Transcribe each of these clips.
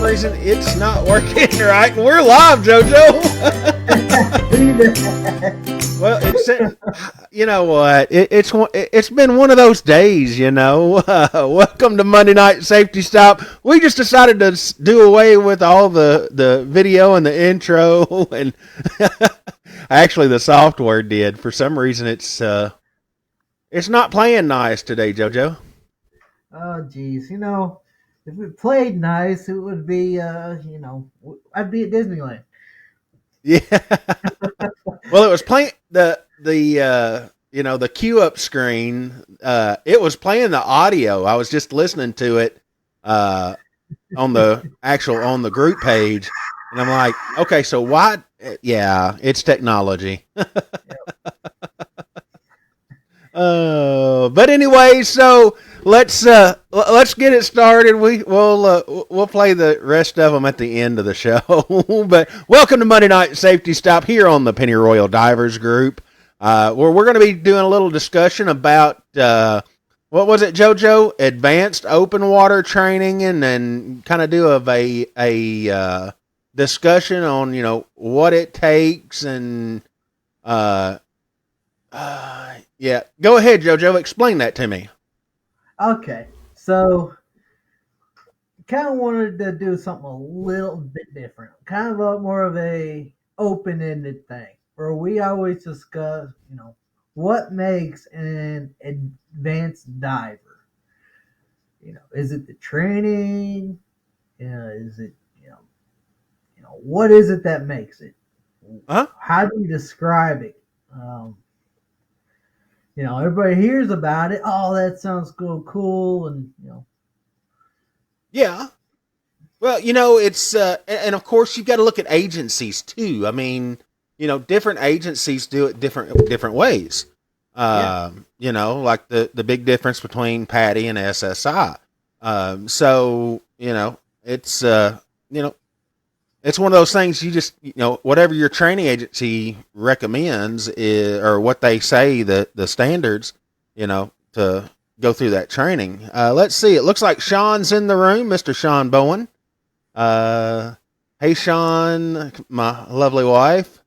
reason it's not working right, and we're live, JoJo. Well, you know what? It's been one of those days, you know. Welcome to Monday Night Safety Stop. We just decided to do away with all the video and the intro, and actually the software did. For some reason, it's not playing nice today, JoJo. Oh, geez. You know, if it played nice, it would be, I'd be at Disneyland. Yeah. Well, it was playing the queue up screen. It was playing the audio. I was just listening to it on the group page, and I'm like, okay, so why? Yeah, it's technology. But anyway, so let's get it started. We'll play the rest of them at the end of the show. But welcome to Monday Night Safety Stop here on the Penny Royal Divers Group, where we're going to be doing a little discussion about what was it, JoJo? Advanced open water training, and then kind of do a discussion on what it takes and yeah. Go ahead, JoJo. Explain that to me. Okay, so kind of wanted to do something a little bit different, kind of more of a open-ended thing, where we always discuss, what makes an advanced diver. Is it the training? Is it what is it that makes it? Huh? How do you describe it? Everybody hears about it. Oh, that sounds cool, and Yeah. Well, it's and of course you've got to look at agencies too. I mean, different agencies do it different ways. Like the big difference between PADI and SSI. So it's one of those things you just, whatever your training agency recommends or what they say the standards, to go through that training. Let's see. It looks like Sean's in the room, Mr. Sean Bowen. Hey, Sean, my lovely wife.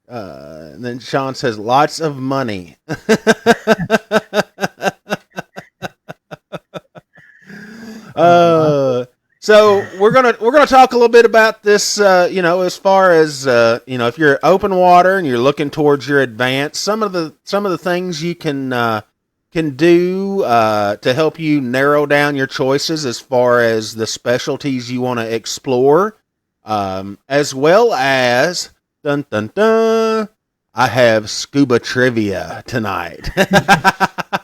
And then Sean says, lots of money. So we're gonna talk a little bit about this, as far as if you're open water and you're looking towards your advance, some of the things you can do to help you narrow down your choices as far as the specialties you want to explore, as well as dun dun dun. I have scuba trivia tonight. A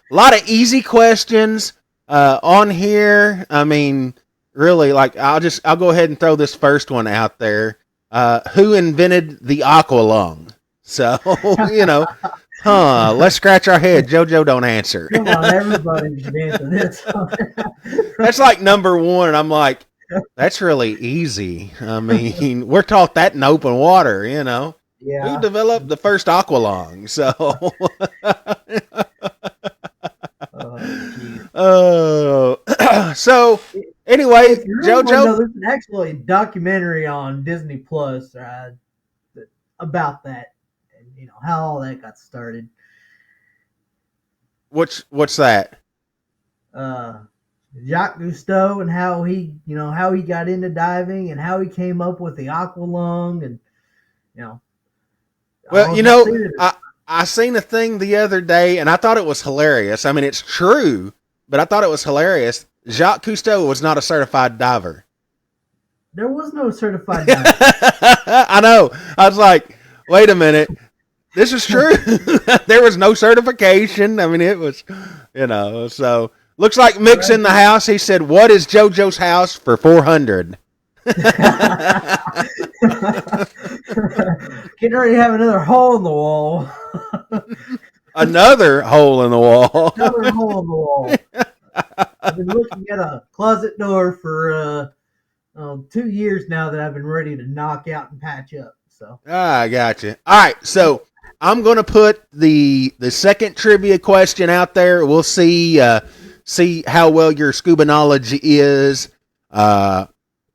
lot of easy questions on here. I mean, really, I'll go ahead and throw this first one out there. Who invented the Aqua lung? So, let's scratch our head. JoJo, don't answer. Come on, everybody should answer this. That's like number one, and I'm like, that's really easy. I mean, we're taught that in open water, Yeah. Who developed the first Aqua lung? So, so anyway, JoJo, there's actually a documentary on Disney Plus about that, and how all that got started. What's that? Jacques Cousteau and how he got into diving and how he came up with the Aqua lung, and Well, I seen a thing the other day, and I thought it was hilarious. I mean, it's true, but I thought it was hilarious. Jacques Cousteau was not a certified diver. There was no certified diver. I know. I was like, wait a minute. This is true. There was no certification. I mean, it was, so looks like Mick's in the house. He said, what is JoJo's house for 400? Getting ready to have another hole in the wall. Another hole in the wall. Another hole in the wall. I've been looking at a closet door for 2 years now that I've been ready to knock out and patch up. So I got you. All right, so I'm going to put the second trivia question out there. We'll see how well your scuba knowledge is.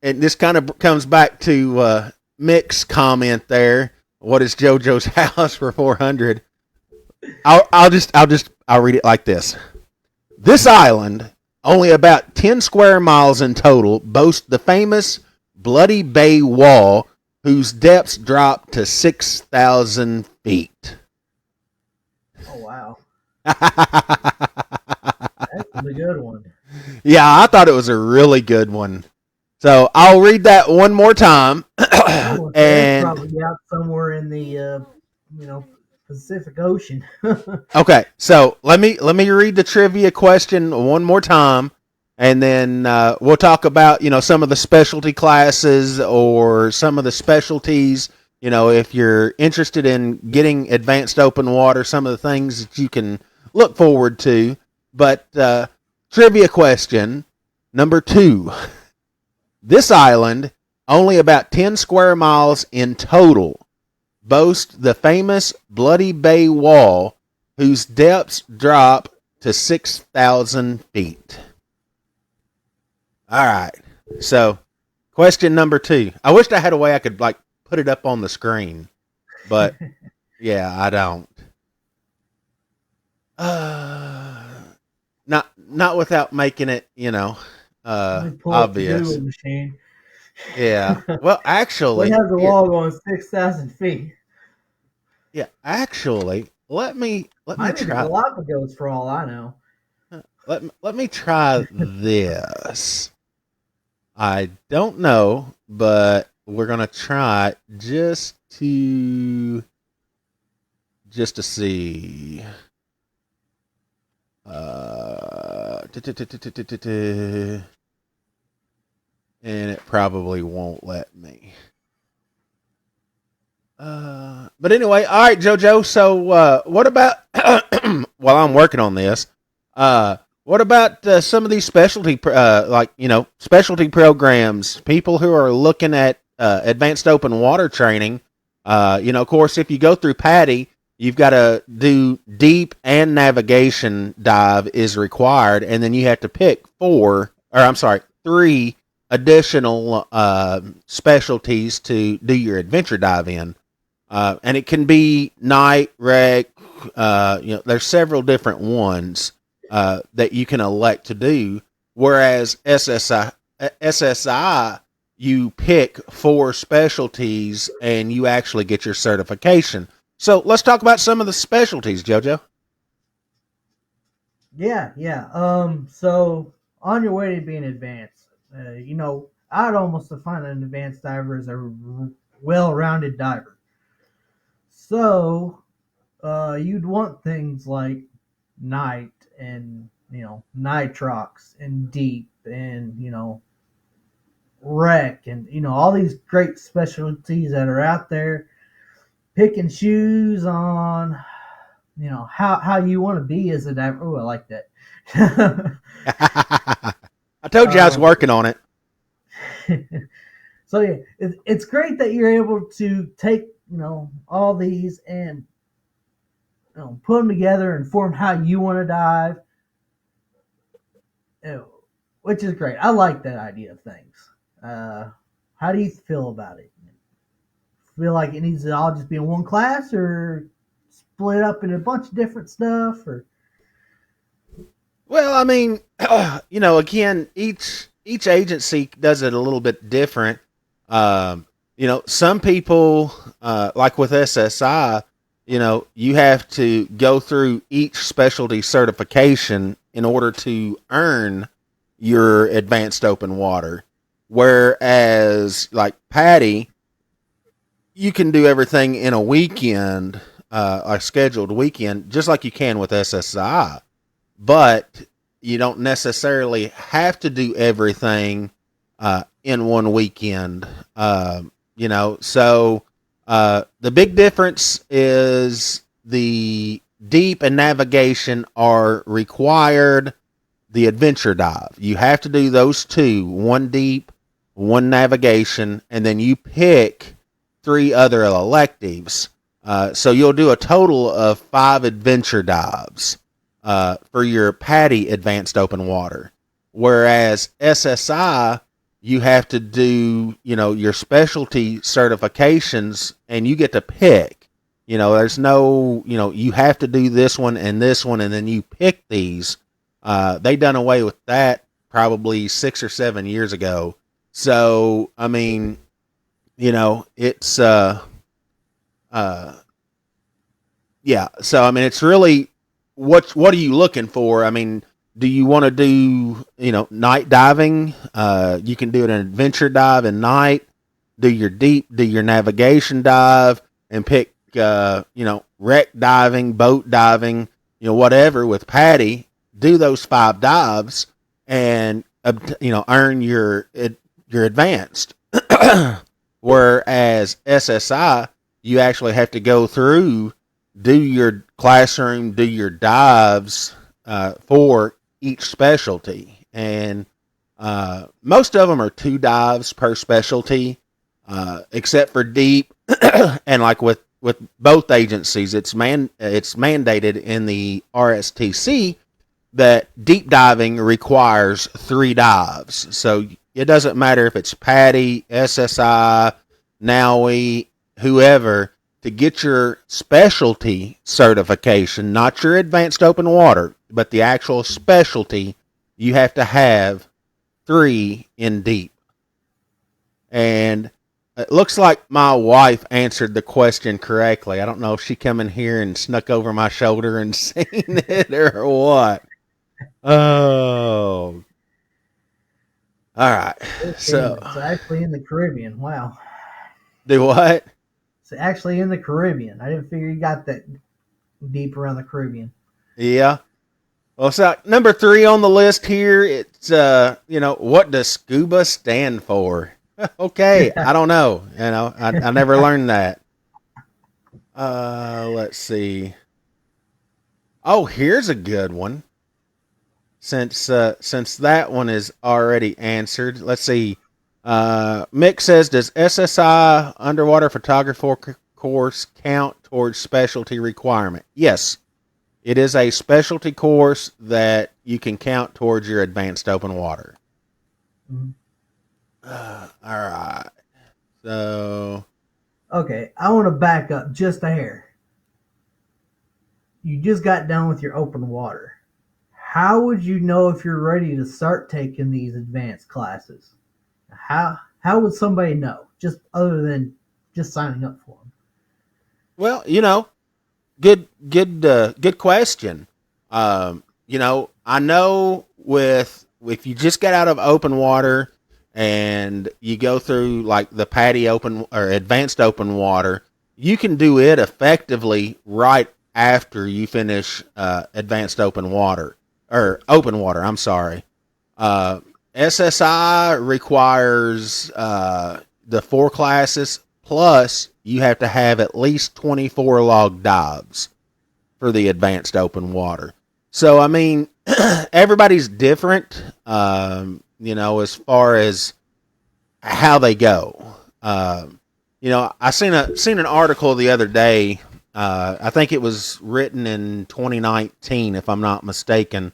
and this kind of comes back to Mick's comment there. What is JoJo's house for 400? I'll read it like this. This island, only about 10 square miles in total, boasts the famous Bloody Bay Wall, whose depths drop to 6,000 feet. Oh, wow. That's a good one. Yeah, I thought it was a really good one. So I'll read that one more time. And probably out somewhere in the Pacific Ocean. Okay, so let me read the trivia question one more time, and then we'll talk about some of the specialty classes or some of the specialties. If you're interested in getting advanced open water, some of the things that you can look forward to. But trivia question number 2. This island, only about 10 square miles in total, boasts the famous Bloody Bay Wall, whose depths drop to 6,000 feet. All right. So, question number 2. I wished I had a way I could put it up on the screen, but yeah, I don't. Not without making it, obvious. Machine. Yeah. Well, actually, what has a wall going 6,000 feet? Yeah, actually, let me try. Galapagos, for all I know. Let me try this. I don't know, but we're gonna try just to see. And it probably won't let me. But anyway, all right, JoJo. So, what about while I'm working on this? What about some of these specialty, specialty programs? People who are looking at advanced open water training. Of course, if you go through PADI, you've got to do deep and navigation dive is required, and then you have to pick 3 additional specialties to do your adventure dive in. And it can be night, rec, there's several different ones that you can elect to do. Whereas SSI, you pick 4 specialties and you actually get your certification. So let's talk about some of the specialties, JoJo. Yeah. So on your way to being advanced, I'd almost define an advanced diver as a well-rounded diver. So you'd want things like night and nitrox and deep and rec and all these great specialties that are out there. Pick and choose on how you want to be as a diver. Oh, I like that. I told you I was working on it. So yeah, it's great that you're able to take all these and put them together and form how you want to dive, which is great. I like that idea of things. How do you feel about it? Feel like it needs to all just be in one class, or split up in a bunch of different stuff, or? Well, I mean, again, each agency does it a little bit different. Some people, like with SSI, you have to go through each specialty certification in order to earn your advanced open water. Whereas, like PADI, you can do everything in a weekend, a scheduled weekend, just like you can with SSI. But you don't necessarily have to do everything in one weekend. So the big difference is the deep and navigation are required. The adventure dive, you have to do those 2, 1 deep, 1 navigation, and then you pick 3 other electives. So you'll do a total of 5 adventure dives for your PADI advanced open water. Whereas SSI, you have to do, your specialty certifications, and you get to pick. There's no, you have to do this one, and then you pick these. They done away with that probably 6 or 7 years ago. So, I mean, it's, yeah. So, I mean, it's really, what are you looking for? I mean, do you want to do, night diving? You can do an adventure dive at night, do your navigation dive, and pick, wreck diving, boat diving, whatever with Patty. Do those 5 dives and, earn your advanced. Whereas SSI, you actually have to go through, do your classroom, do your dives for each specialty. And most of them are 2 dives per specialty, except for deep. And like with both agencies, it's mandated in the RSTC that deep diving requires 3 dives. So it doesn't matter if it's Patty, SSI, NAUI, whoever, to get your specialty certification, not your advanced open water, but the actual specialty, you have to have 3 in deep. And it looks like my wife answered the question correctly. I don't know if she come in here and snuck over my shoulder and seen it or what. Oh. All right. So it's actually in the Caribbean. Wow. Do what? It's actually in the Caribbean. I didn't figure you got that deep around the Caribbean. Yeah. Well, so number 3 on the list here, it's, what does Scuba stand for? Okay. I don't know. I never learned that. Let's see. Oh, here's a good one. Since that one is already answered, let's see. Mick says, does SSI underwater photography course count towards specialty requirement? Yes, it is a specialty course that you can count towards your advanced open water. Mm-hmm. All right. So. Okay, I want to back up just a hair. You just got done with your open water. How would you know if you're ready to start taking these advanced classes? How would somebody know, just other than just signing up for them? Well, good question. I know if you just get out of open water and you go through like the Patty open or advanced open water, you can do it effectively right after you finish advanced open water. Or open water, I'm sorry. SSI requires the 4 classes, plus you have to have at least 24 log dives for the advanced open water. So, I mean, everybody's different, as far as how they go. I seen an article the other day. I think it was written in 2019, if I'm not mistaken.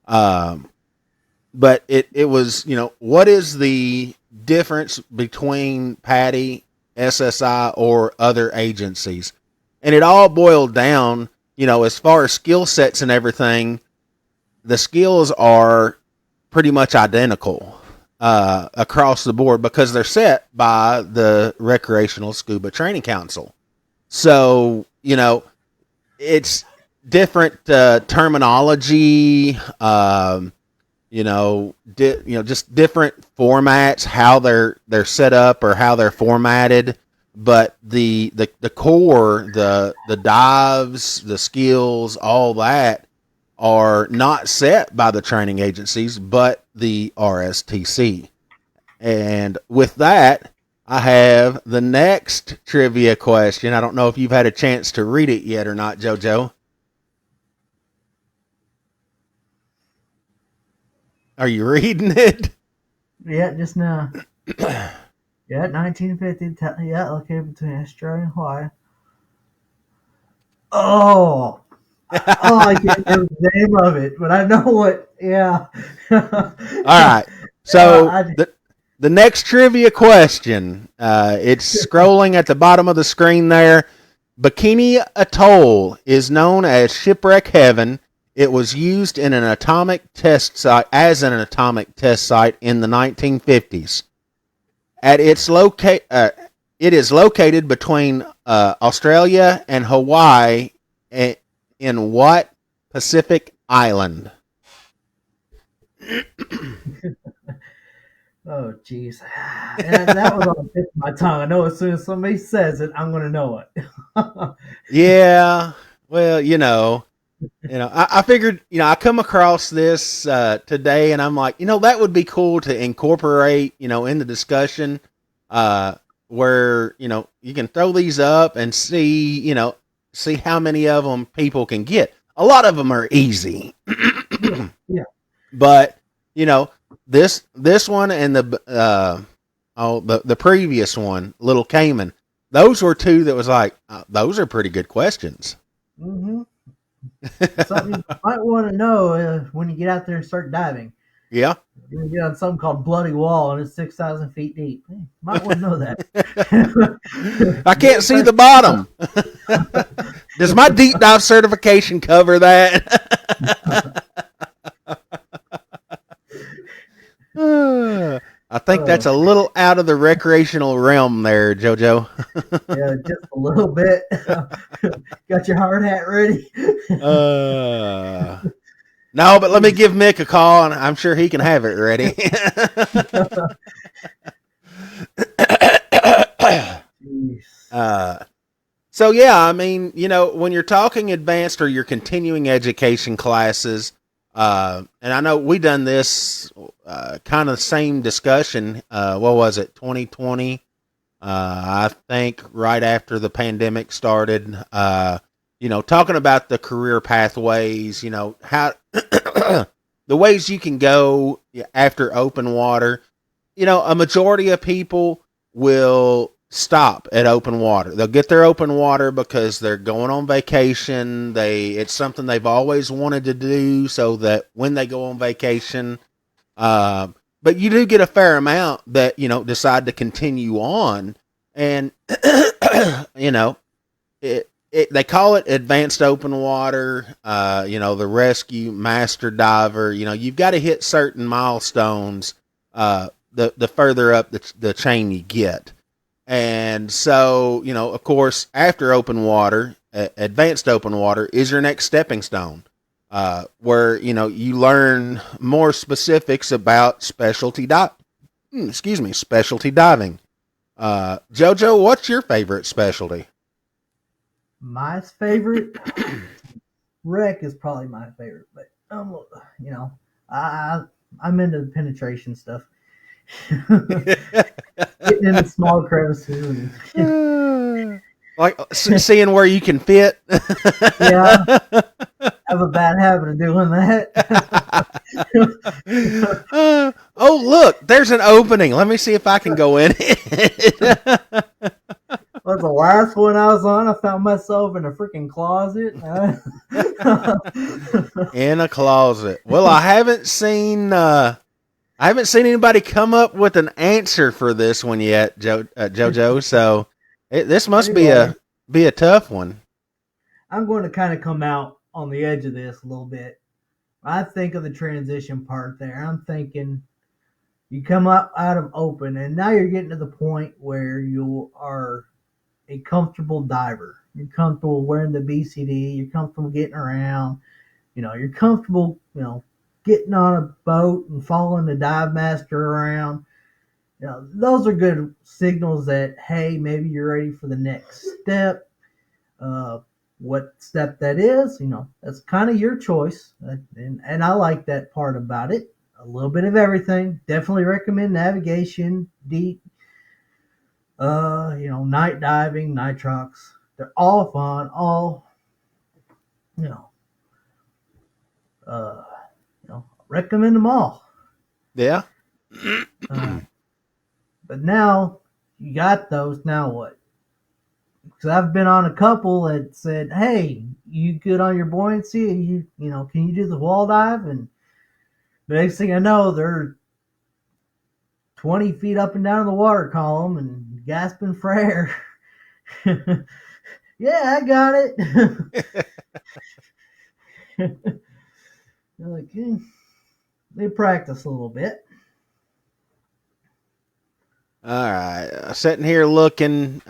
But it was, what is the difference between Patty, SSI, or other agencies? And it all boiled down, as far as skill sets and everything, the skills are pretty much identical across the board because they're set by the Recreational Scuba Training Council. So, it's different terminology, just different formats, how they're set up or how they're formatted. But the core, the dives, the skills, all that are not set by the training agencies, but the RSTC. And with that, I have the next trivia question. I don't know if you've had a chance to read it yet or not, JoJo. Are you reading it? Yeah, just now. Yeah, 1950. Yeah, located between Australia and Hawaii. Oh, I can't remember the name of it, but I know what. Yeah. All right. So The next trivia question. It's scrolling at the bottom of the screen there. Bikini Atoll is known as Shipwreck Heaven. It was used in an atomic test site as an atomic test site in the 1950s. At its it is located between Australia and Hawaii. In what Pacific island? Oh, jeez. And that was on the tip of my tongue. I know as soon as somebody says it, I'm going to know it. Yeah. Well, I figured, I come across this today, and I'm like, that would be cool to incorporate, in the discussion, where you can throw these up and see how many of them people can get. A lot of them are easy, Yeah. but this one and the previous one, Little Cayman, those were two that was like, those are pretty good questions. Mm-hmm. Something you might want to know when you get out there and start diving. Yeah. You're going to get on something called Bloody Wall, and it's 6,000 feet deep. Hey, might want to know that. I can't see the bottom. Does my deep dive certification cover that? I think that's a little out of the recreational realm there, JoJo. Yeah, just a little bit. Got your hard hat ready? No, but let me give Mick a call, and I'm sure he can have it ready. So, yeah, I mean, when you're talking advanced or your continuing education classes, and I know we done this kind of same discussion, what was it, 2020? I think right after the pandemic started, talking about the career pathways, how the ways you can go after open water. A majority of people will stop at open water. They'll get their open water because they're going on vacation. It's something they've always wanted to do, so that when they go on vacation, but you do get a fair amount that decide to continue on, and they call it advanced open water. The rescue master diver. You've got to hit certain milestones. The further up the chain you get. And so, of course, after open water, advanced open water is your next stepping stone, where, you learn more specifics about specialty diving. JoJo, what's your favorite specialty? My favorite? Wreck is probably my favorite, but, I'm into the penetration stuff. Getting into small crevices. Like seeing where you can fit. Yeah. I have a bad habit of doing that. Oh, look, there's an opening. Let me see if I can go in it. Well, the last one I was on, I found myself in a freaking closet. In a closet. Well, I haven't seen anybody come up with an answer for this one yet, JoJo. So this must be a tough one. I'm going to kind of come out on the edge of this a little bit. I think of the transition part there. I'm thinking you come up out of open, and now you're getting to the point where you are a comfortable diver. You're comfortable wearing the BCD. You're comfortable getting around. You're comfortable, getting on a boat and following the dive master around. Those are good signals that, hey, maybe you're ready for the next step. What step that is, that's kind of your choice. And I like that part about it. A little bit of everything. Definitely recommend navigation, deep, night diving, nitrox. They're all fun, all, recommend them all. Yeah. But now you got those. Now what? Because I've been on a couple that said, "Hey, you good on your buoyancy? Can you do the wall dive?" And the next thing I know, they're 20 feet up and down the water column and gasping for air. Yeah, I got it. They're like, they practice a little bit. All right. Sitting here looking,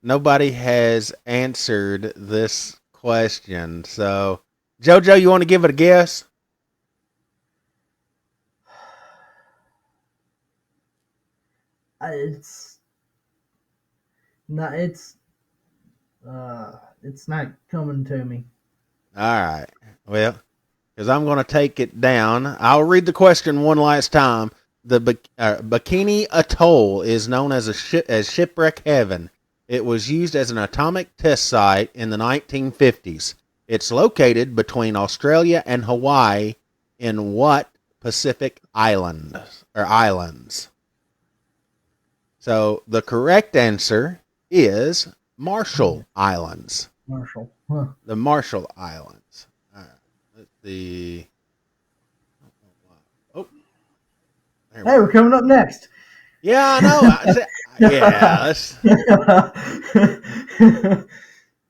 nobody has answered this question. So, JoJo, you want to give it a guess? It's not. It's not coming to me. All right. Well, because I'm going to take it down. I'll read the question one last time. The Bikini Atoll is known as as shipwreck heaven. It was used as an atomic test site in the 1950s. It's located between Australia and Hawaii in what Pacific islands? So the correct answer is Marshall Islands. Marshall. Huh. The Marshall Islands. All right. Let's see. Oh. Hey, we're coming up next. Yeah, I know. Yeah.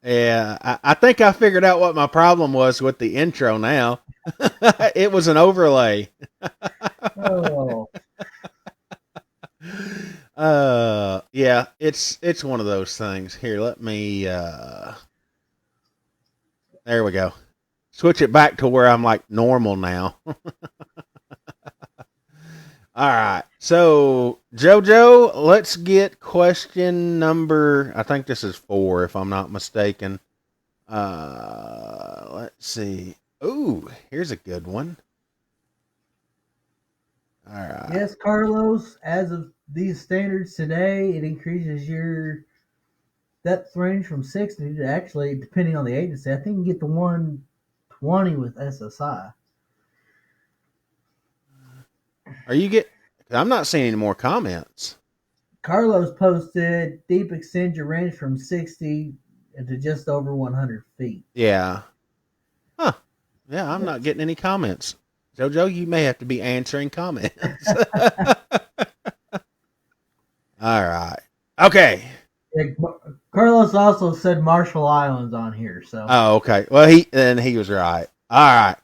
Yeah. I think I figured out what my problem was with the intro now. It was an overlay. Oh. Yeah, it's one of those things. Here, let me there we go. Switch it back to where I'm like normal now. All right. So, JoJo, let's get question number, I think this is 4 if I'm not mistaken. Let's see. Ooh, here's a good one. All right. Yes, Carlos, as of these standards today, it increases your depth range from 60 to actually, depending on the agency, I think you can get to 120 with SSI. I'm not seeing any more comments. Carlos posted deep extends your range from 60 to just over 100 feet. Yeah. Huh. Yeah, I'm not getting any comments. JoJo, you may have to be answering comments. All right. Okay. Yeah, Carlos also said Marshall Islands on here, so. Oh, okay. Well, he was right. All right.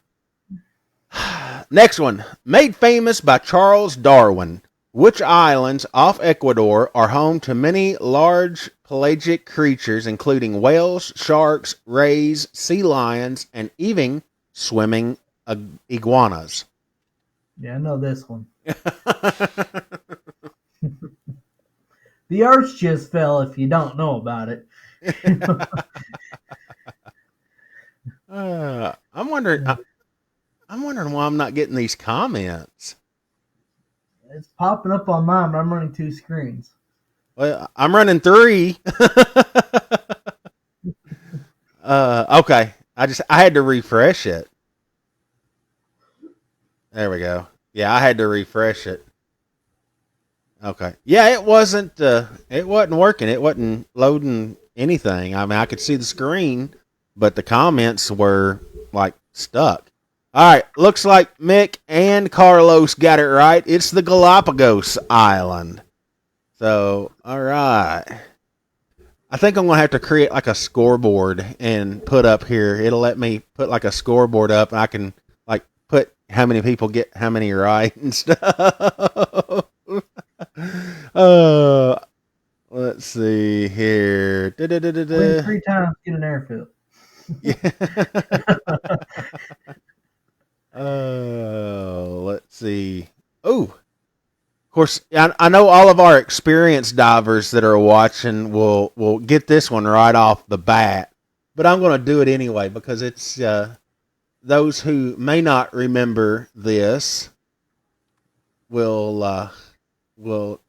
Next one. Made famous by Charles Darwin. Which islands off Ecuador are home to many large pelagic creatures, including whales, sharks, rays, sea lions, and even swimming iguanas? Yeah, I know this one. The arch just fell if you don't know about it. I'm wondering why I'm not getting these comments. It's popping up on mine, but I'm running 2 screens. Well, I'm running 3. Okay. I had to refresh it. There we go. Yeah, I had to refresh it. Okay. Yeah, it wasn't working. It wasn't loading anything. I mean, I could see the screen, but the comments were like stuck. All right, looks like Mick and Carlos got it right. It's the Galapagos Island. So, all right. I think I'm going to have to create like a scoreboard and put up here. It'll let me put like a scoreboard up and I can like put how many people get how many right and stuff. Let's see here. Win 3 times, get an airfield. Let's see. Oh, of course, I know all of our experienced divers that are watching will get this one right off the bat, but I'm going to do it anyway because it's those who may not remember this will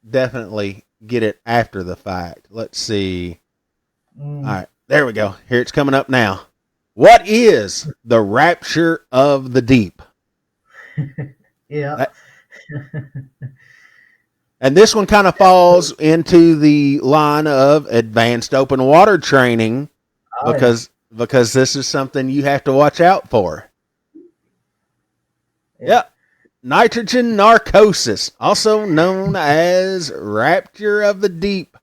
definitely get it after the fact. Let's see. All right, there we go. Here it's coming up now. What is the Rapture of the Deep? Yeah. And this one kind of falls into the line of advanced open water training because this is something you have to watch out for. Yeah. nitrogen narcosis, also known as Rapture of the Deep.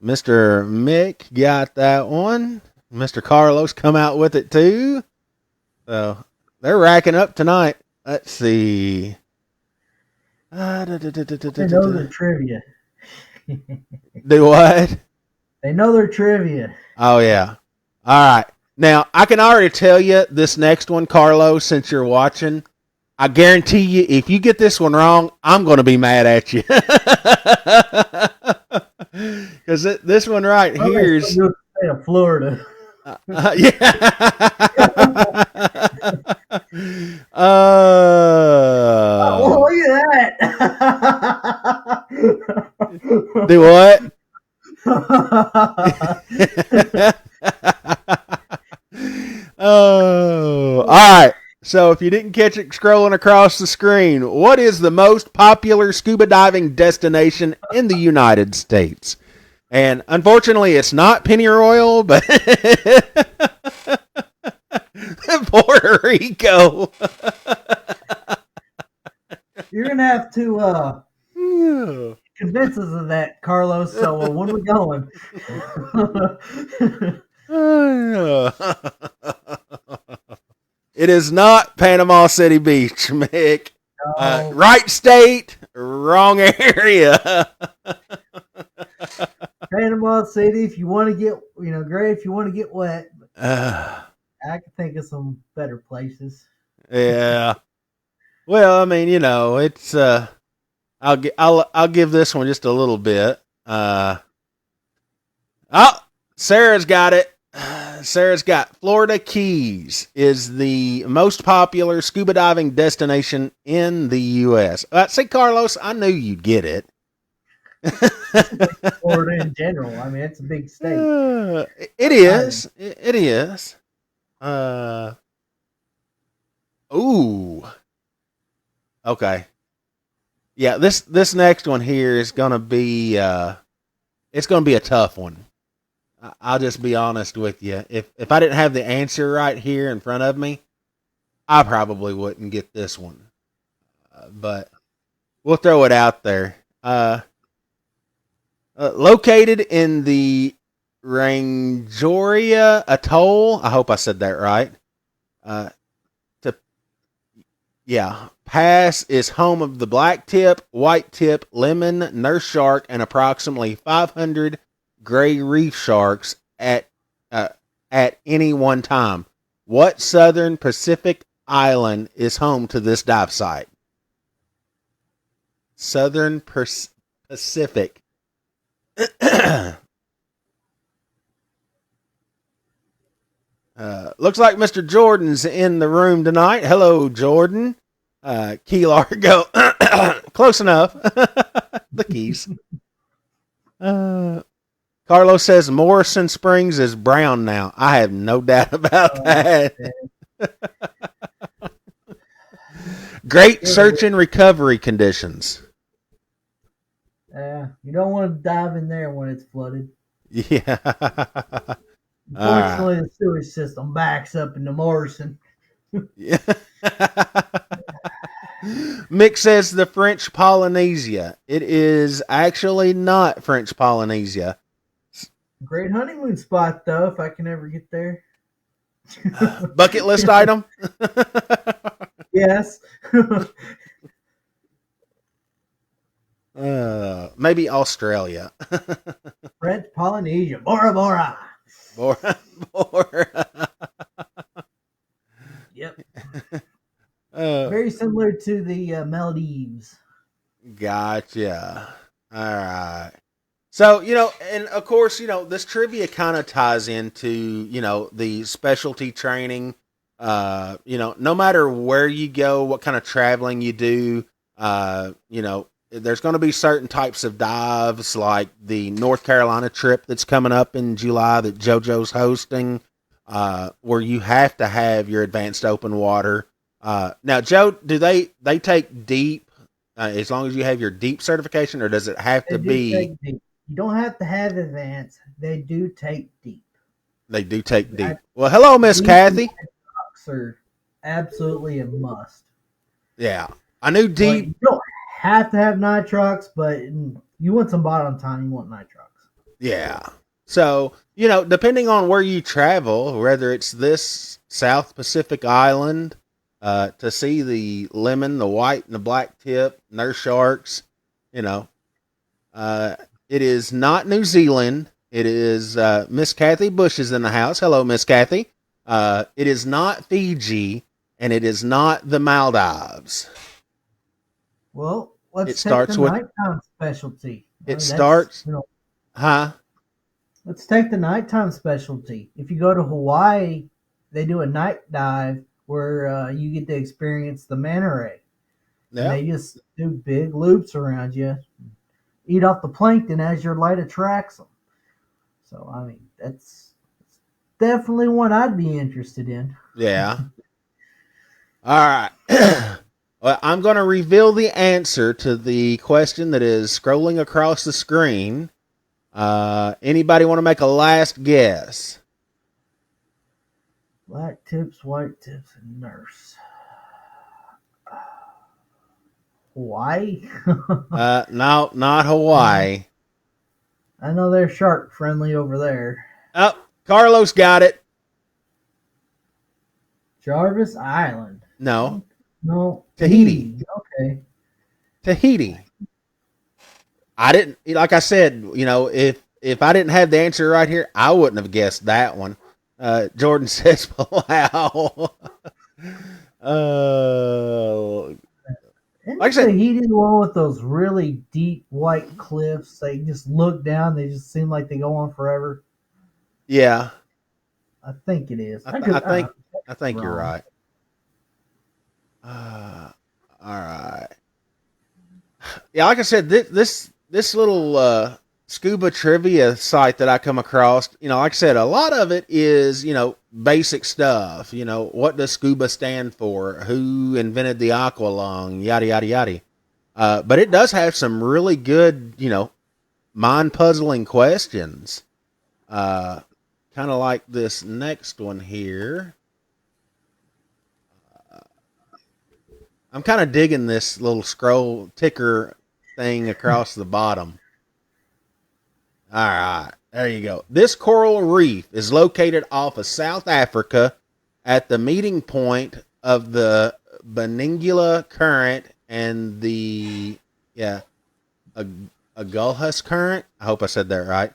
Mr. Mick got that one. Mr. Carlos come out with it too. So they're racking up tonight. Let's see. They know their trivia. Do what? They know their trivia. Oh, yeah. All right. Now, I can already tell you this next one, Carlos, since you're watching. I guarantee you, if you get this one wrong, I'm going to be mad at you. Because this one right here is... State of Florida. Yeah. Oh, look at that. Do what? Oh, all right. So if you didn't catch it scrolling across the screen, what is the most popular scuba diving destination in the United States? And unfortunately, it's not Pennyroyal, but Puerto Rico. You're going to have to convince us of that, Carlos. So when we're going. It is not Panama City Beach, Mick. No. Right state, wrong area. Panama City, if you want to get, great if you want to get wet. I can think of some better places. Yeah. Well, I mean, it's I'll give this one just a little bit. Sarah's got it. Sarah's got Florida Keys is the most popular scuba diving destination in the U.S. See, Carlos, I knew you'd get it. Florida in general. I mean, it's a big state. It is. It is. Ooh. Okay. Yeah, this next one here is gonna be it's gonna be a tough one. I'll just be honest with you. If I didn't have the answer right here in front of me, I probably wouldn't get this one. But we'll throw it out there. Located in the Rangiora Atoll, I hope I said that right. Pass is home of the black tip, white tip, lemon, nurse shark, and approximately 500 gray reef sharks at any one time. What southern Pacific island is home to this dive site? Southern Pacific. Looks like Mr. Jordan's in the room tonight. Hello, Jordan. Key Largo. Close enough. The Keys. Carlos says Morrison Springs is brown now. I have no doubt about that. Great search and recovery conditions. You don't want to dive in there when it's flooded. Yeah. Unfortunately, the sewage system backs up into Morrison. Yeah. Mick says the French Polynesia. It is actually not French Polynesia. Great honeymoon spot, though, if I can ever get there. Bucket list item? Yes. Maybe Australia. French Polynesia. Bora Bora. Bora Bora. Yep. Very similar to the Maldives. Gotcha. All right. So, and of course, this trivia kind of ties into, the specialty training. No matter where you go, what kind of traveling you do, there's going to be certain types of dives, like the North Carolina trip that's coming up in July that JoJo's hosting, where you have to have your advanced open water. Now, Joe, do they take deep as long as you have your deep certification, or does it have to be? You don't have to have advanced. They do take deep. They do take deep. Well, hello, Miss Kathy. Are absolutely a must. Yeah. I knew Well, deep. you don't have to have nitrox, but you want some bottom time, you want nitrox. Yeah. So, depending on where you travel, whether it's this South Pacific island, to see the lemon, the white, and the black tip, nurse sharks, you know, it is not New Zealand. It is Miss Kathy Bush is in the house. Hello, Miss Kathy. It is not Fiji, and it is not the Maldives. Well, It let's take the starts with, nighttime specialty. it starts, You know, huh? let's take the nighttime specialty. If you go to Hawaii, they do a night dive where you get to experience the manta ray, and Yeah. they just do big loops around you, eat off the plankton as your light attracts them. So I mean, that's definitely one I'd be interested in. Yeah. All right. Well, I'm going to reveal the answer to the question that is scrolling across the screen. Anybody want to make a last guess? Black tips, white tips, and nurse. Hawaii? No, not Hawaii. I know they're shark friendly over there. Oh, Carlos got it. Jarvis Island. No, No. Tahiti. Okay. Tahiti. I didn't, like I said, if I didn't have the answer right here, I wouldn't have guessed that one. Jordan says, wow. Isn't Like I said, Tahiti the one with those really deep white cliffs? They just look down, they just seem like they go on forever. yeah, I think it is. I think you're wrong. right. All right. Yeah, like I said, this little scuba trivia site that I come across, like I said, a lot of it is basic stuff. What does scuba stand for? Who invented the aqua lung? Yada yada yada. But it does have some really good, mind puzzling questions. Kind of like this next one here. I'm kind of digging this little scroll ticker thing across the bottom. All right, there you go. This coral reef is located off of South Africa at the meeting point of the Beningula Current and the Agulhas Current. I hope I said that right.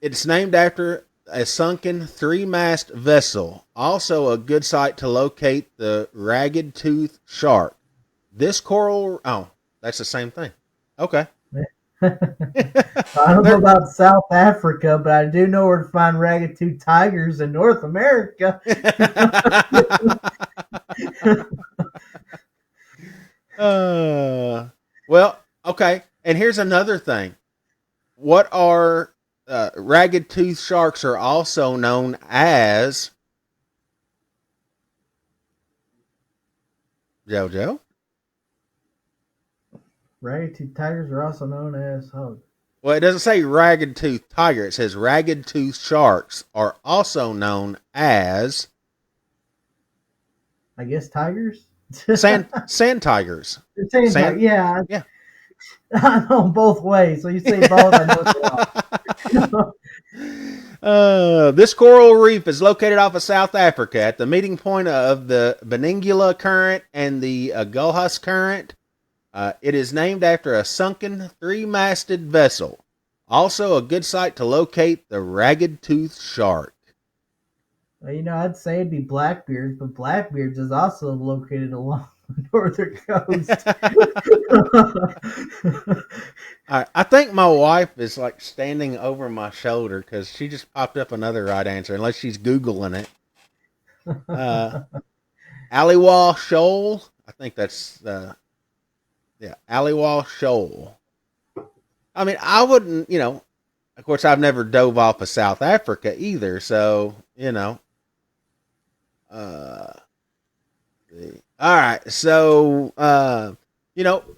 It's named after a sunken three-mast vessel. Also a good site to locate the ragged tooth shark. This coral... Oh, that's the same thing. Okay. I don't know about South Africa, but I do know where to find ragged-tooth tigers in North America. Well, okay. And here's another thing. What are ragged tooth sharks are also known as JoJo? Ragged-tooth tigers are also known as Well, it doesn't say ragged tooth tiger. It says ragged tooth sharks are also known as I guess tigers. sand tigers. Sand, yeah. Yeah. I know both ways. So you say both, I know. This coral reef is located off of South Africa at the meeting point of the Beningula Current and the Agulhas Current. It is named after a sunken three-masted vessel. Also a good site to locate the ragged tooth shark. Well, I'd say it'd be Blackbeards, but Blackbeards is also located along the northern coast. I think my wife is like standing over my shoulder because she just popped up another right answer, unless she's Googling it. Aliwal Shoal. I think that's Aliwal Shoal. I mean, I wouldn't, of course, I've never dove off of South Africa either, so, all right, so,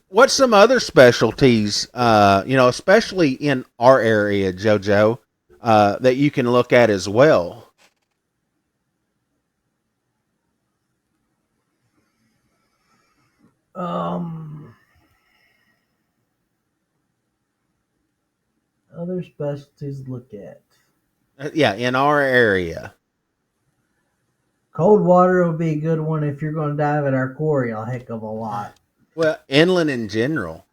what's some other specialties, especially in our area, JoJo, that you can look at as well? Um, other specialties to look at. Yeah, in our area. Cold water will be a good one if you're going to dive at our quarry a heck of a lot. Well, inland in general.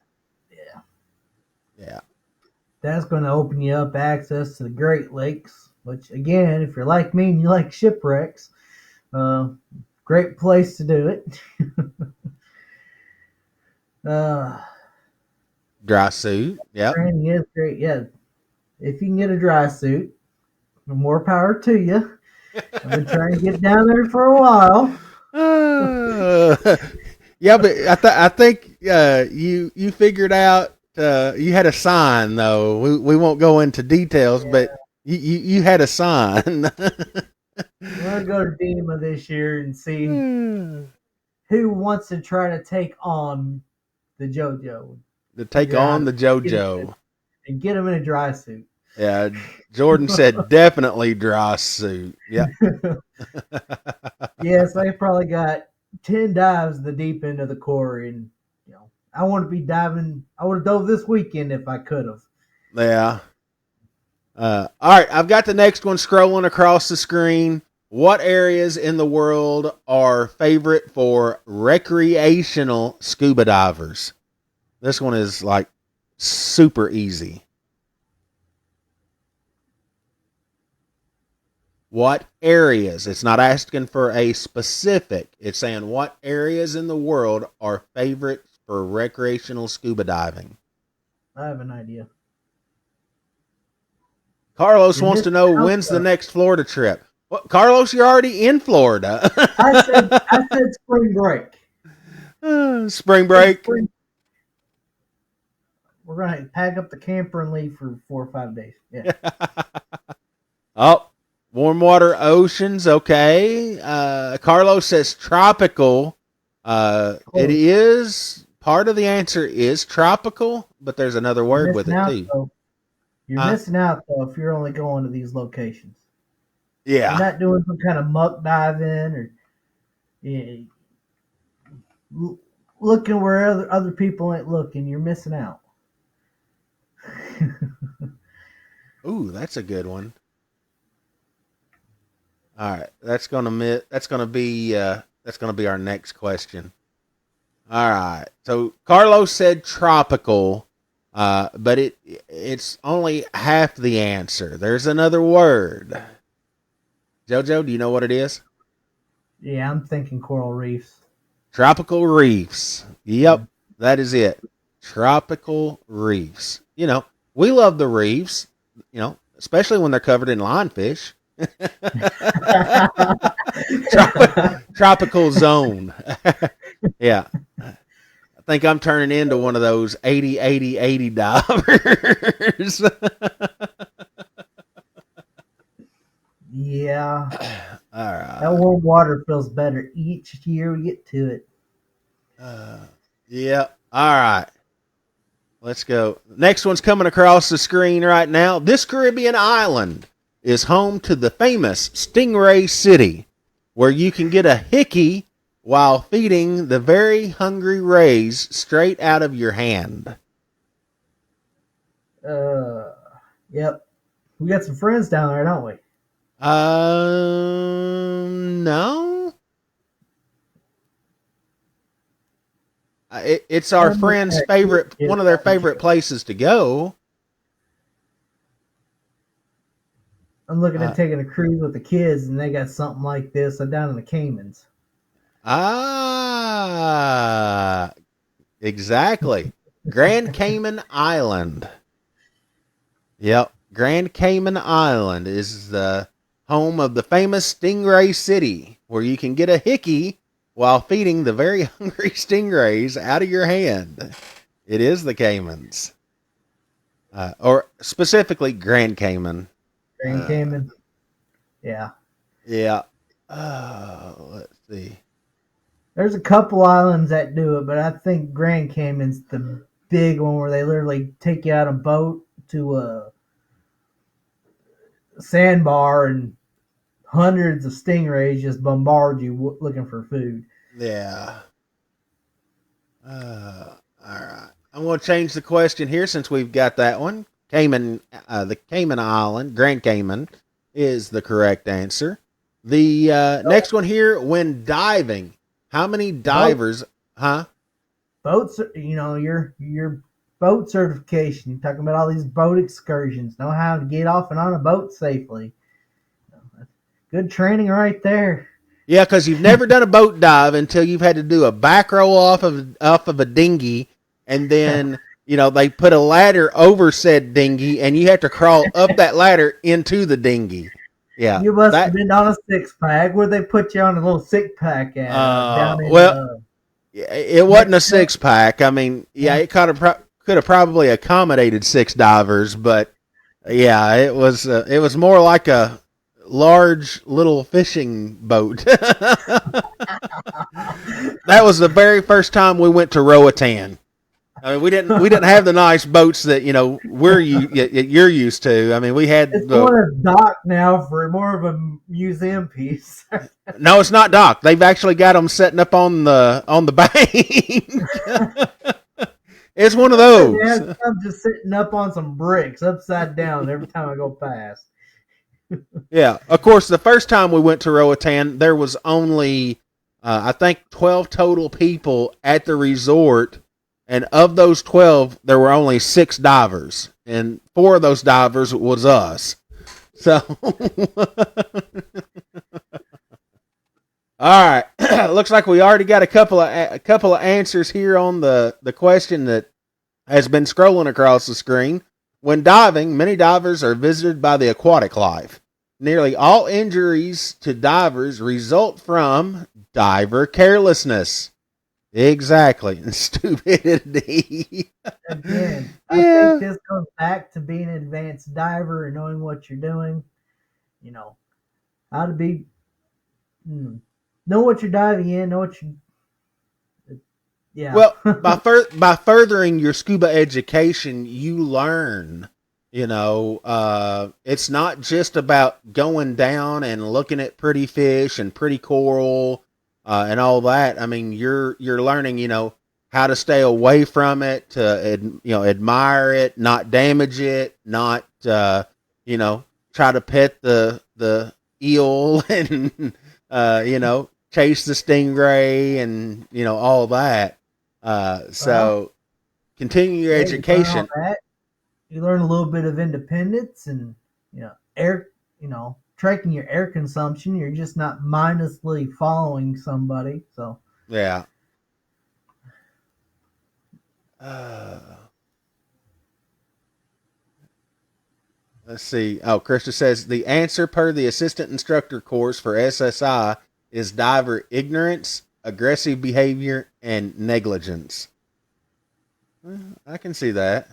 Yeah. Yeah. That's going to open you up access to the Great Lakes, which, again, if you're like me and you like shipwrecks, great place to do it. uh, Dry suit. Yep. Training is great. Yeah. If you can get a dry suit, more power to you. I've been trying to get down there for a while. Uh, yeah, but I think you figured out you had a sign though. We won't go into details, Yeah. but you had a sign. I'm going to go to DEMA this year and see who wants to try to take on the JoJo. To take Figure out on the JoJo. and get him in a dry suit. Yeah, Jordan said definitely dry suit. Yeah. Yes, I probably got 10 dives the deep end of the quarry, and I want to be diving. I would have dove this weekend if I could have. Yeah. All right, I've got the next one scrolling across the screen. What areas in the world are favorite for recreational scuba divers? This one is like super easy. What areas? It's not asking for a specific. It's saying what areas in the world are favorites for recreational scuba diving. I have an idea. Carlos You're wants to missing know out when's the though. next Florida trip. Well, Carlos, you're already in Florida. I said spring break. Spring break. We're gonna pack up the camper and leave for 4 or 5 days. Yeah. Oh, warm water oceans. Okay. Carlos says tropical. It is part of the answer is tropical, but there's another word with it too. You're missing out though if you're only going to these locations. Yeah. You're not doing some kind of muck diving or yeah, looking where other people ain't looking. You're missing out. Ooh, that's a good one. All right, that's gonna be our next question. All right, so Carlos said tropical, but it's only half the answer. There's another word. Jojo, do you know what it is? Yeah, I'm thinking coral reefs. Tropical reefs. Yep, that is it. Tropical reefs. We love the reefs. Especially when they're covered in lionfish. Tropical zone. Yeah. I think I'm turning into one of those 80, 80, 80 divers. Yeah. All right. That warm water feels better each year we get to it. Yeah. All right. Let's go. Next one's coming across the screen right now. This Caribbean island is home to the famous Stingray City, where you can get a hickey while feeding the very hungry rays straight out of your hand. Yep. We got some friends down there, don't we? No. It's our friend's favorite, one of their favorite places to go. I'm looking at taking a cruise with the kids, and they got something like this down in the Caymans. Ah, exactly. Grand Cayman Island. Yep. Grand Cayman Island is the home of the famous Stingray City, where you can get a hickey while feeding the very hungry stingrays out of your hand. It is the Caymans. Or specifically Grand Cayman. Grand Cayman. Yeah. Yeah. Let's see. There's a couple islands that do it, but I think Grand Cayman's the big one where they literally take you out on a boat to a sandbar and hundreds of stingrays just bombard you looking for food. Yeah. All right. I'm going to change the question here since we've got that one. Cayman, the Cayman Island, Grand Cayman, is the correct answer. The next one here, when diving, how many Boat, divers? Huh? boats, your boat certification. You're talking about all these boat excursions. Know how to get off and on a boat safely. Good training right there. Yeah, because you've never done a boat dive until you've had to do a back roll off of a dinghy, and then they put a ladder over said dinghy, and you have to crawl up that ladder into the dinghy. Yeah, You must have that. been on a six pack. Where they put you on a little six pack at down in Well, it wasn't a Mexico. six pack. I mean, yeah, it could have probably accommodated six divers, but yeah, it was more like a large little fishing boat. That was the very first time we went to Roatan. I mean, we didn't have the nice boats that you're used to. I mean, we had It's more of a dock now for more of a museum piece. no, it's not dock. They've actually got them setting up on the bank. It's one of Yeah, those. I'm just sitting up on some bricks upside down every time I go past. Yeah, of course, the first time we went to Roatan, there was only, I think, 12 total people at the resort. And of those 12, there were only 6 divers. And 4 of those divers was us. So, all right. Looks like we already got a couple of answers here on the question that has been scrolling across the screen. When diving, many divers are visited by the aquatic life. Nearly all injuries to divers result from diver carelessness. Exactly. And stupidity. Again, I Yeah. think this goes back to being an advanced diver and knowing what you're doing. You know, how to be, know what you're diving in, know what you, yeah. Well, by furthering your scuba education, you learn. It's not just about going down and looking at pretty fish and pretty coral and all that. I mean, you're learning, how to stay away from it, to admire it, not damage it, not try to pet the eel and chase the stingray and all that. Well, So continue your yeah, you learn all education. that. You learn a little bit of independence and, air, tracking your air consumption. You're just not mindlessly following somebody. So, Yeah. Uh, let's see. Oh, Krista says the answer per the assistant instructor course for SSI is diver ignorance, aggressive behavior, and negligence. I can see that.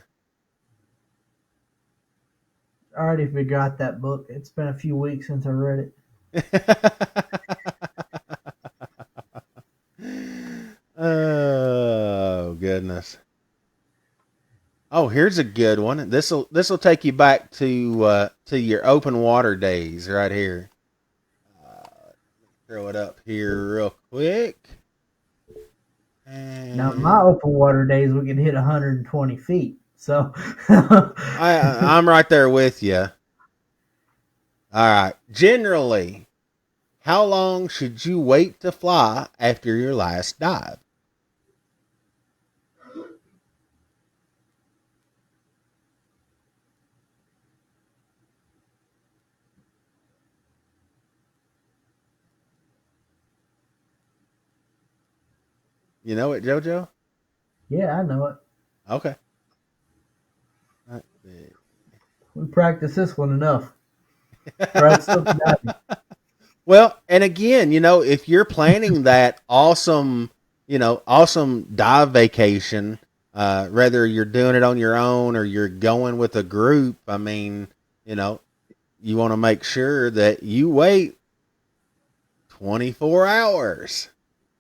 I already forgot that book. It's been a few weeks since I read it. Oh goodness. Oh, here's a good one. This'll take you back to your open water days right here. Throw it up here real quick. Now, my And open water days, we can hit 120 feet. So, I'm right there with you. All right. Generally, how long should you wait to fly after your last dive? You know it, JoJo? yeah, I know it. Okay. Let's see. We practice this one enough. Right? Still diving. Well, and again, if you're planning that awesome dive vacation, whether you're doing it on your own or you're going with a group, I mean, you know, you want to make sure that you wait 24 hours.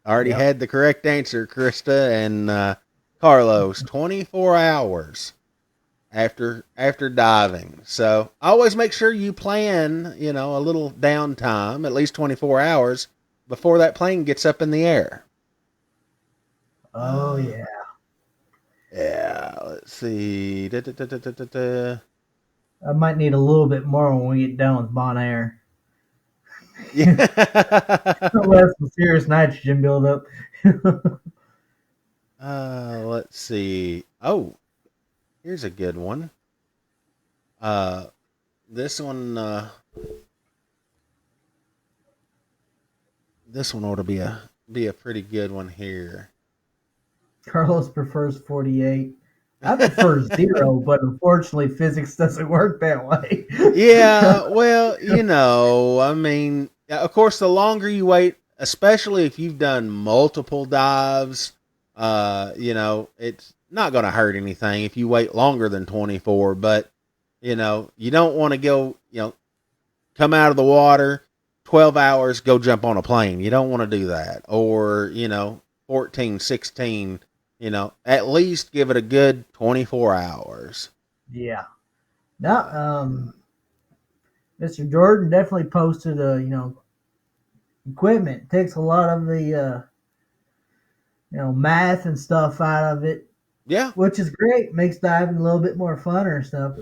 I already Yep. had the correct answer, Krista and Carlos. 24 hours after diving. So always make sure you plan, a little downtime, at least 24 hours before that plane gets up in the air. Oh yeah. Yeah, let's see. I might need a little bit more when we get done with Bon Air. Yeah. Unless some serious nitrogen buildup. Let's see. Oh, here's a good one. Uh, this one. This one ought to be a pretty good one here. Carlos prefers 48. I prefer zero, but unfortunately, physics doesn't work that way. Yeah, well, I mean, of course, the longer you wait, especially if you've done multiple dives, it's not going to hurt anything if you wait longer than 24. But you don't want to go, come out of the water 12 hours, go jump on a plane. You don't want to do that. Or 14, 16. At least give it a good 24 hours. Yeah. Now, Mr. Jordan definitely posted, equipment. It takes a lot of the, math and stuff out of it, Yeah. which is great. Makes diving a little bit more fun or stuff.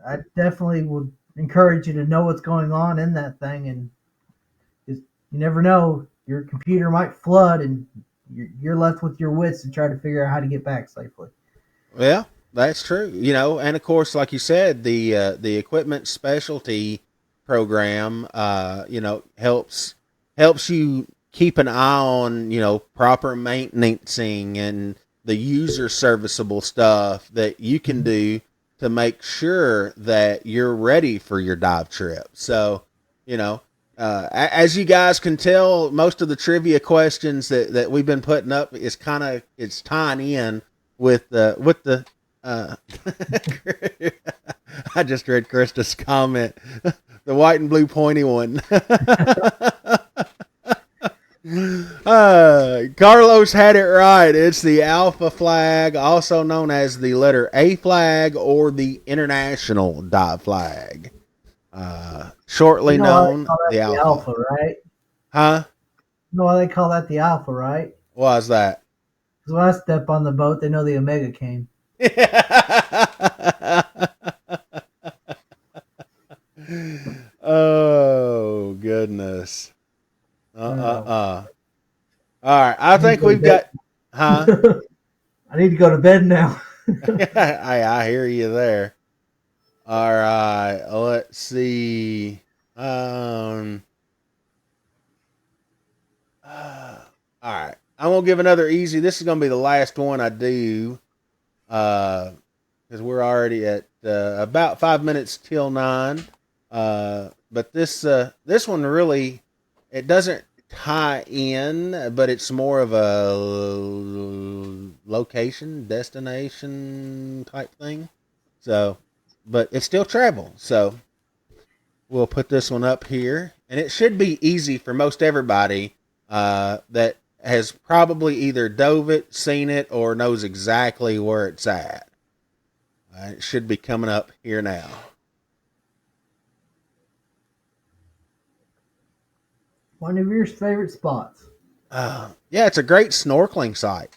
I definitely would encourage you to know what's going on in that thing, and just, you never know, your computer might flood, and you're left with your wits to try to figure out how to get back safely. Yeah, that's true. And of course, like you said, the equipment specialty program, helps you keep an eye on proper maintaining and the user serviceable stuff that you can do to make sure that you're ready for your dive trip. So, as you guys can tell, most of the trivia questions that we've been putting up is it's tying in with the uh, I just read Krista's comment, the white and blue pointy one. Carlos had it right. It's the Alpha flag, also known as the letter A flag or the International Dive flag. Shortly known the The Alpha. alpha, right? Huh? You know why they call that the alpha, right? Why's that? Because when I step on the boat, they know the omega came. Oh goodness. Oh. All right, I think we've got. Huh? I need to go to bed now. I hear you there. All right, let's see. Um. All right, I'm gonna give another easy. This is gonna be the last one I do. Because we're already at about 5 minutes till 9. But this one really, it doesn't tie in, but it's more of a location, destination type thing. So, but it's still travel. So we'll put this one up here, and it should be easy for most everybody that has probably either dove it, seen it, or knows exactly where it's at. It should be coming up here now. One of your favorite spots. Yeah, it's a great snorkeling site.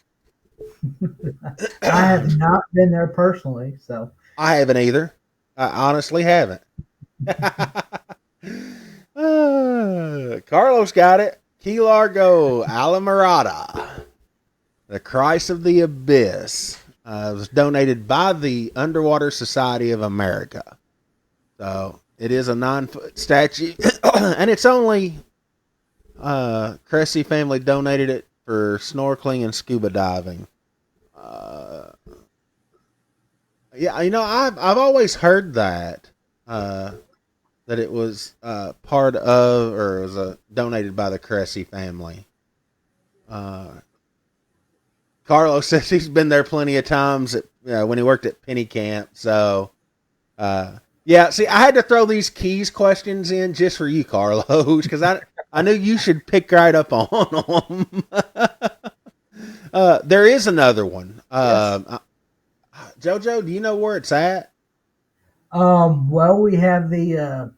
I have not been there personally, so. I haven't either. I honestly haven't. Carlos got it. Key Largo, Alamirada. The Christ of the Abyss. Was donated by the Underwater Society of America. So it is a 9-foot statue, and it's only Cressy family donated it for snorkeling and scuba diving. Yeah, I've always heard that it was part of, or it was donated by the Cressy family. Carlos says he's been there plenty of times when he worked at Penny Camp. So, yeah. See, I had to throw these keys questions in just for you, Carlos, because I knew you should pick right up on them. There is another one. Yes. Jojo, do you know where it's at? Well, we have the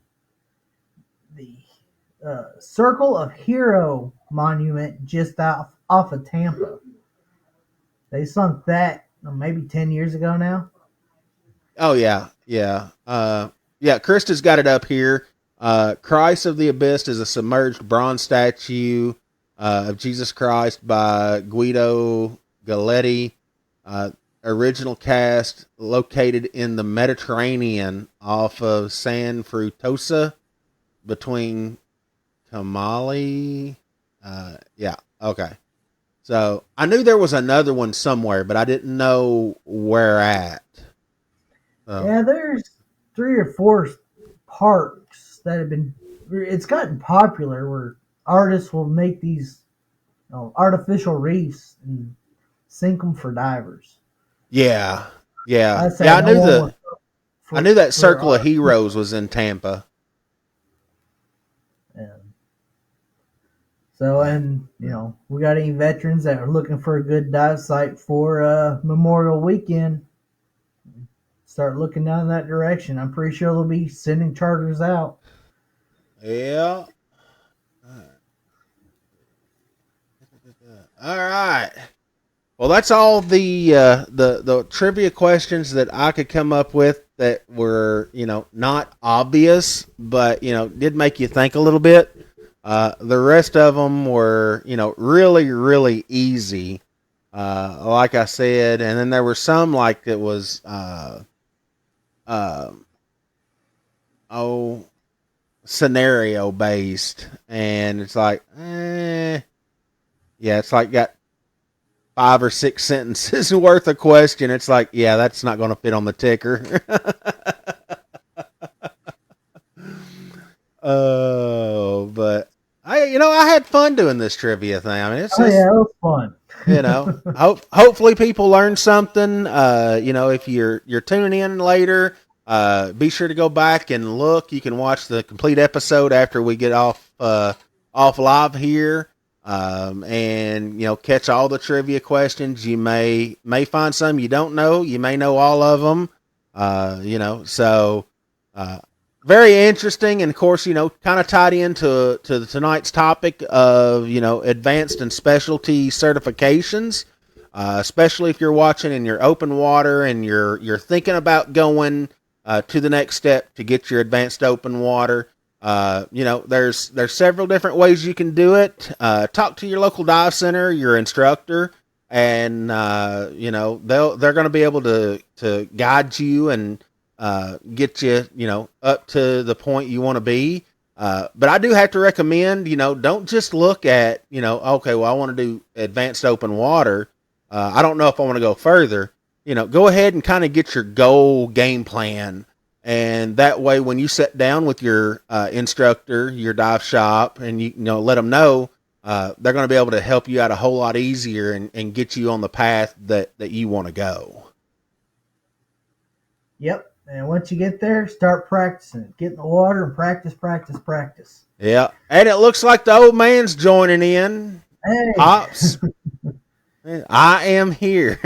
Circle of Hero monument just off of Tampa. They sunk that maybe 10 years ago now. Oh yeah, yeah, yeah. Krista's got it up here. Christ of the Abyss is a submerged bronze statue of Jesus Christ by Guido Galletti. Uh, Original cast located in the Mediterranean off of San Frutosa between Kamali. Yeah, okay. So I knew there was another one somewhere, but I didn't know where at. Yeah, there's 3 or 4 parks that have been. It's gotten popular where artists will make these artificial reefs and sink them for divers. Yeah, yeah, I say yeah. no one was I knew that for Circle of art. Heroes was in Tampa. And so, and we got any veterans that are looking for a good dive site for Memorial Weekend? Start looking down that direction. I'm pretty sure they'll be sending charters out. Yeah. All right. Well, that's all the trivia questions that I could come up with that were not obvious, but did make you think a little bit. The rest of them were really really easy, like I said, and then there were some like it was scenario based, and it's like yeah, it's like got 5 or 6 sentences worth of question. It's like, yeah, that's not going to fit on the ticker. Oh, but I had fun doing this trivia thing. I mean, Yeah, it was fun. Hopefully people learn something. If you're tuning in later, be sure to go back and look. You can watch the complete episode after we get off live here. And catch all the trivia questions. You may find some you don't know. You may know all of them. So very interesting, and of course, kind of tied into tonight's topic of advanced and specialty certifications. Especially if you're watching in your open water and you're thinking about going to the next step to get your advanced open water. There's several different ways you can do it. Talk to your local dive center, your instructor, and they're going to be able to guide you and get you up to the point you want to be. But I do have to recommend don't just look at okay, well I want to do advanced open water. I don't know if I want to go further. Go ahead and kind of get your goal game plan. And that way, when you sit down with your instructor, your dive shop, and you let them know, they're going to be able to help you out a whole lot easier and get you on the path that you want to go. Yep. And once you get there, start practicing. Get in the water and practice. Yeah. And it looks like the old man's joining in. Hey. Pops, I am here.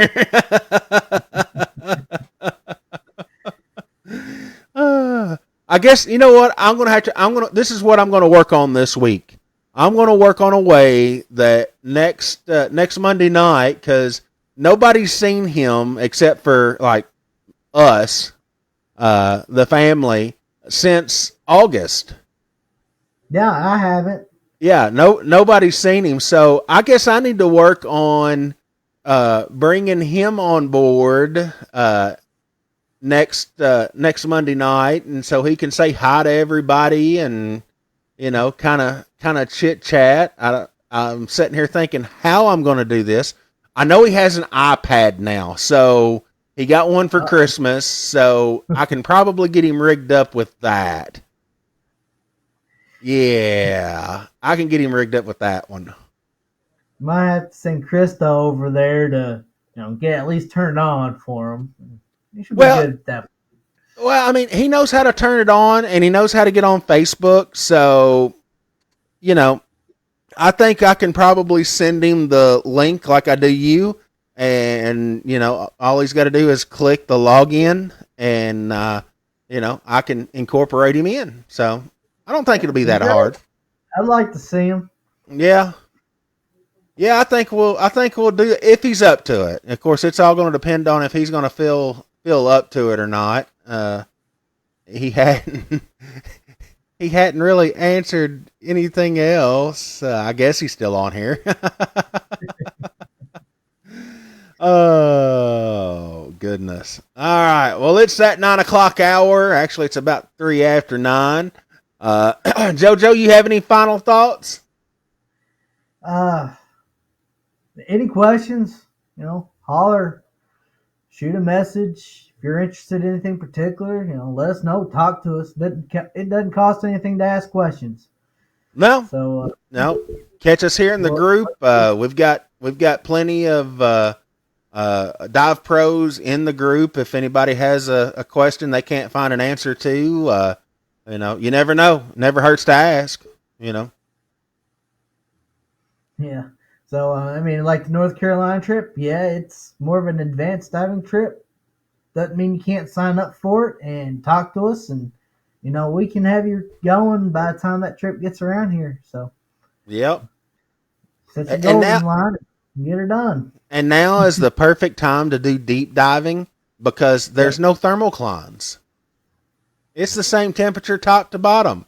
I guess you know what this is what I'm gonna work on this week. I'm gonna work on a way that next Monday night, because nobody's seen him except for like us, the family, since August. Yeah, I haven't. Yeah, nobody's seen him, so I guess I need to work on bringing him on board next Monday night, and so he can say hi to everybody and kind of chit chat. I'm sitting here thinking how I'm going to do this. I know he has an iPad now, so he got one for Christmas, so I can probably get him rigged up with that. Yeah, I can get him rigged up with that one. Might have to send Krista over there to get at least turned on for him. He should be good at that. Well, I mean, he knows how to turn it on, and he knows how to get on Facebook. So, I think I can probably send him the link like I do you, and all he's got to do is click the login, and I can incorporate him in. So, I don't think it'll be that hard. I'd like to see him. Yeah. Yeah, I think we'll do it if he's up to it. Of course, it's all going to depend on if he's going to feel up to it or not. He hadn't he hadn't really answered anything else. I guess he's still on here. Oh goodness! All right. Well, it's that 9 o'clock hour. Actually, it's about 3 after 9. Jojo, you have any final thoughts? Uh, any questions? Holler, shoot a message. If you're interested in anything particular, let us know. Talk to us. It doesn't cost anything to ask questions. No. So No. Catch us here in the group. We've got plenty of dive pros in the group. If anybody has a question they can't find an answer to, you never know. Never hurts to ask. Yeah. So like the North Carolina trip, yeah, it's more of an advanced diving trip. Doesn't mean you can't sign up for it and talk to us, and we can have you going by the time that trip gets around here. So, yep. Set your goals in line and get her done. And now is the perfect time to do deep diving because there's no thermoclines. It's the same temperature top to bottom.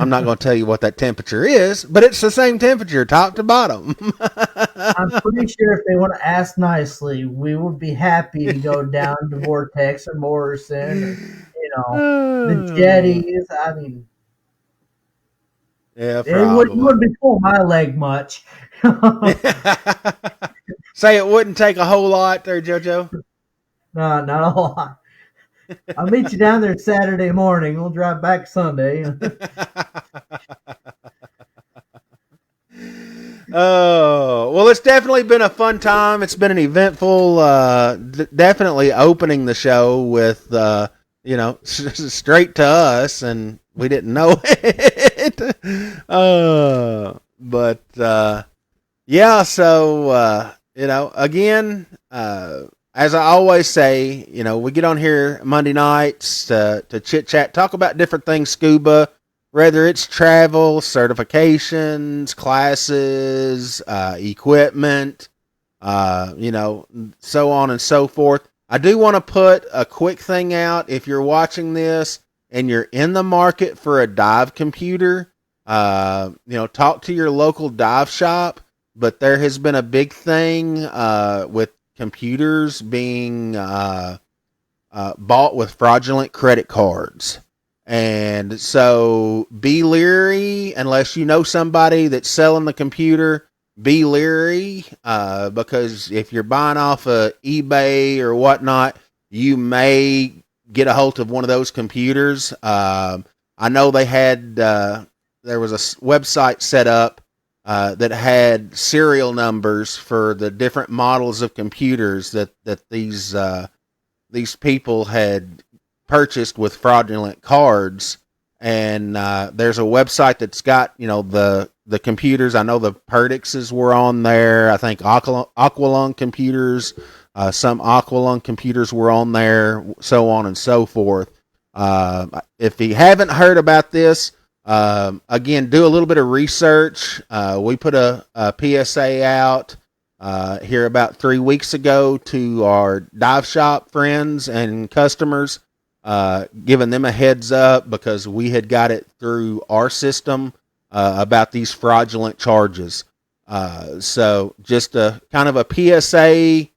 I'm not going to tell you what that temperature is, but it's the same temperature top to bottom. I'm pretty sure if they want to ask nicely, we would be happy to go down to Vortex or Morrison, the jetties. I mean, yeah, probably. It wouldn't be pulling my leg much. Say it wouldn't take a whole lot there, JoJo? No, not a whole lot. I'll meet you down there Saturday morning. We'll drive back Sunday. Oh, well, it's definitely been a fun time. It's been an eventful, definitely opening the show with, straight to us, and we didn't know it. Yeah, so, again, as I always say, we get on here Monday nights to chit chat, talk about different things scuba, whether it's travel, certifications, classes, equipment, so on and so forth. I do want to put a quick thing out. If you're watching this and you're in the market for a dive computer, talk to your local dive shop. But there has been a big thing with computers being bought with fraudulent credit cards. And so be leery unless you know somebody that's selling the computer. Be leery because if you're buying off of eBay or whatnot, you may get a hold of one of those computers. I know they had there was a website set up that had serial numbers for the different models of computers that these people had purchased with fraudulent cards. And there's a website that's got the computers. I know the Perdixes were on there. I think Aqualung computers, some Aqualung computers were on there, so on and so forth. If you haven't heard about this, again, do a little bit of research. We put a PSA out here about 3 weeks ago to our dive shop friends and customers, giving them a heads up because we had got it through our system about these fraudulent charges. So just a kind of a PSA,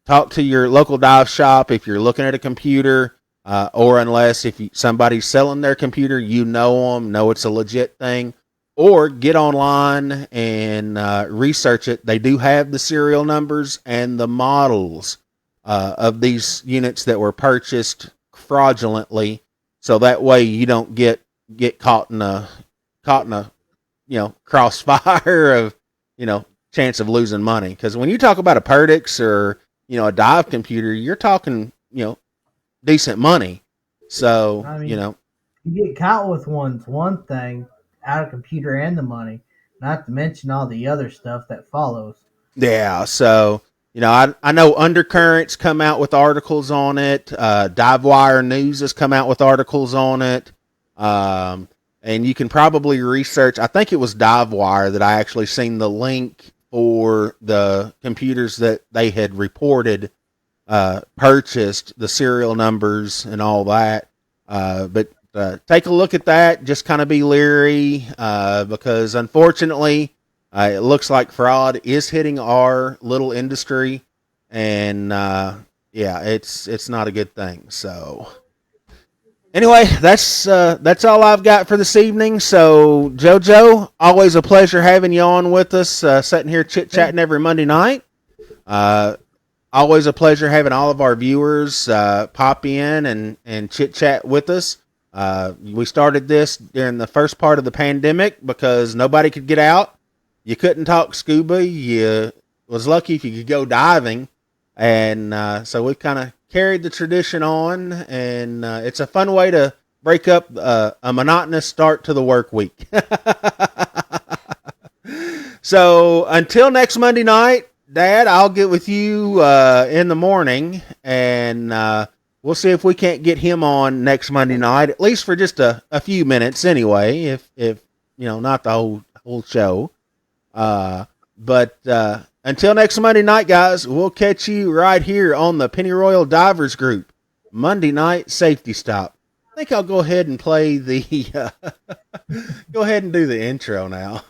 talk to your local dive shop if you're looking at a computer. Or unless if somebody's selling their computer, know it's a legit thing, or get online and research it. They do have the serial numbers and the models of these units that were purchased fraudulently, so that way you don't get caught in a crossfire of chance of losing money. Because when you talk about a Perdix or a dive computer, you're talking decent money. So, you get caught with one thing, out of computer and the money, not to mention all the other stuff that follows. Yeah. So, I know Undercurrents come out with articles on it. Divewire News has come out with articles on it. And you can probably research. I think it was Divewire that I actually seen the link for the computers that they had reported purchased, the serial numbers and all that. But take a look at that. Just kind of be leery because unfortunately, it looks like fraud is hitting our little industry, and yeah, it's not a good thing. So anyway, that's all I've got for this evening. So JoJo, always a pleasure having you on with us, sitting here chit chatting every Monday night. Always a pleasure having all of our viewers pop in and chit chat with us. We started this during the first part of the pandemic because nobody could get out. You couldn't talk scuba. You was lucky if you could go diving. And so we've kind of carried the tradition on. And it's a fun way to break up a monotonous start to the work week. So until next Monday night, Dad, I'll get with you in the morning. And we'll see if we can't get him on next Monday night, at least for just a few minutes anyway, if not the whole show. But until next Monday night, guys, we'll catch you right here on the Pennyroyal Divers Group Monday Night Safety Stop. I think I'll go ahead and play the go ahead and do the intro now.